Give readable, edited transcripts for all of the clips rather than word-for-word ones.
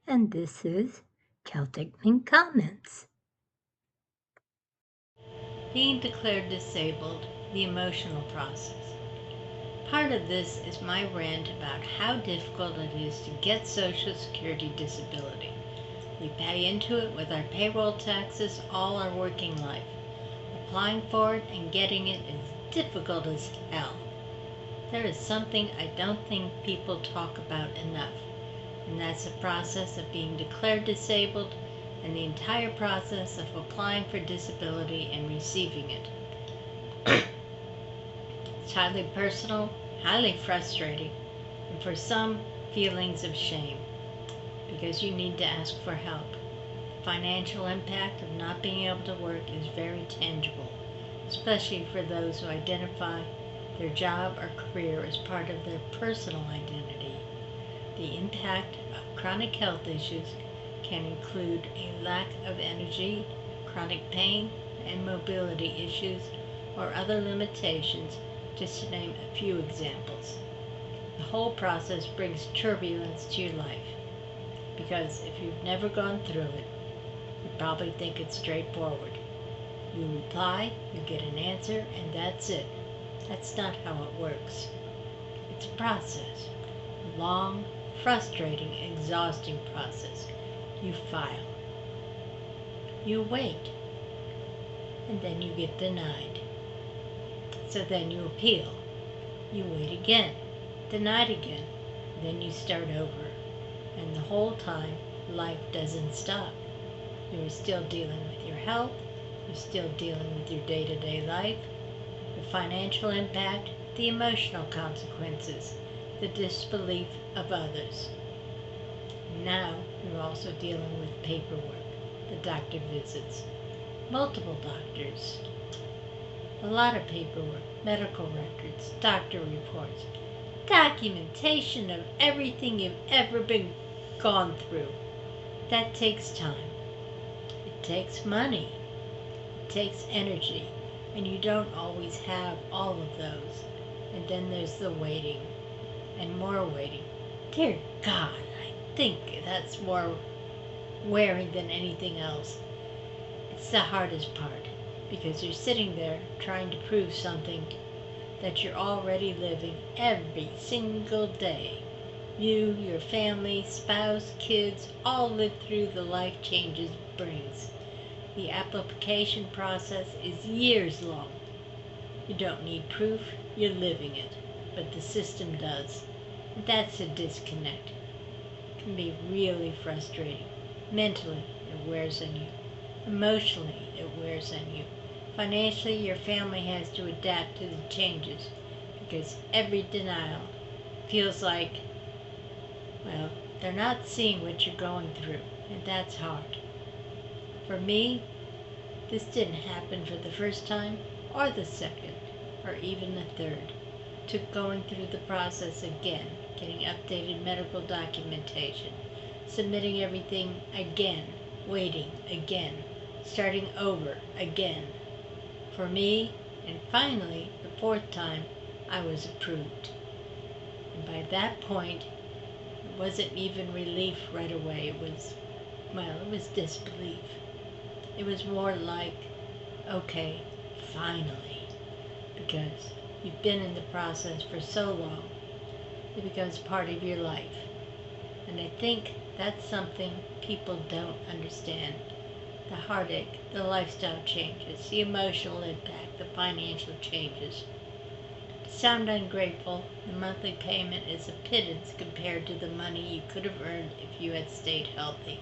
and this is Celtic Mink Comments. Being declared disabled, the emotional process. Part of this is my rant about how difficult it is to get Social Security disability. We pay into it with our payroll taxes all our working life. Applying for it and getting it is difficult as hell. There is something I don't think people talk about enough, and that's the process of being declared disabled and the entire process of applying for disability and receiving it. It's highly personal, highly frustrating, and for some, feelings of shame, because you need to ask for help. The financial impact of not being able to work is very tangible, especially for those who identify their job or career as part of their personal identity. The impact of chronic health issues can include a lack of energy, chronic pain, and mobility issues, or other limitations, just to name a few examples. The whole process brings turbulence to your life, because if you've never gone through it, you probably think it's straightforward. You reply, you get an answer, and that's it. That's not how it works. It's a process. A long, frustrating, exhausting process. You file. You wait. And then you get denied. So then you appeal. You wait again. Denied again. Then you start over. And the whole time, life doesn't stop. You're still dealing with your health. You're still dealing with your day-to-day life. The financial impact, the emotional consequences, the disbelief of others. Now you're also dealing with paperwork, the doctor visits, multiple doctors, a lot of paperwork, medical records, doctor reports, documentation of everything you've ever been gone through. That takes time. It takes money. It takes energy. And you don't always have all of those. And then there's the waiting and more waiting. Dear God, I think that's more wearing than anything else. It's the hardest part, because you're sitting there trying to prove something that you're already living every single day. You, your family, spouse, kids, all live through the life changes it brings. The application process is years long. You don't need proof, you're living it, but the system does. And that's a disconnect. It can be really frustrating. Mentally, it wears on you. Emotionally, it wears on you. Financially, your family has to adapt to the changes, because every denial feels like, well, they're not seeing what you're going through, and that's hard. For me, this didn't happen for the first time, or the second, or even the third. It took going through the process again, getting updated medical documentation, submitting everything again, waiting again, starting over again. For me, and finally, the fourth time, I was approved. And by that point, it wasn't even relief right away. It was disbelief. It was more like, okay, finally, because you've been in the process for so long, it becomes part of your life. And I think that's something people don't understand. The heartache, the lifestyle changes, the emotional impact, the financial changes. To sound ungrateful, the monthly payment is a pittance compared to the money you could have earned if you had stayed healthy.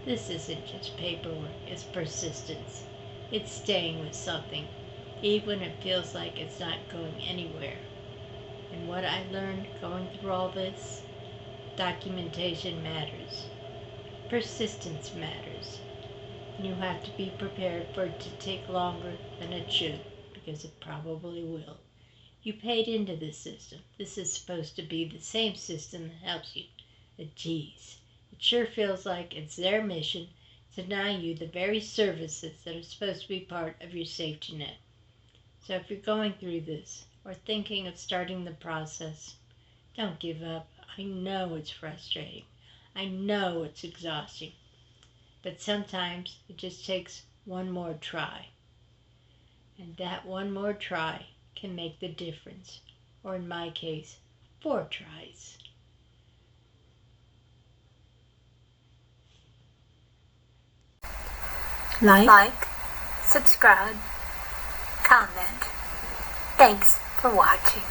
This isn't just paperwork, it's persistence. It's staying with something, even when it feels like it's not going anywhere. And what I learned going through all this, documentation matters. Persistence matters. You have to be prepared for it to take longer than it should, because it probably will. You paid into this system. This is supposed to be the same system that helps you. But geez, it sure feels like it's their mission to deny you the very services that are supposed to be part of your safety net. So if you're going through this, or thinking of starting the process, don't give up. I know it's frustrating. I know it's exhausting, but sometimes it just takes one more try. And that one more try can make the difference. Or in my case, 4 tries. Like, subscribe, comment. Thanks for watching.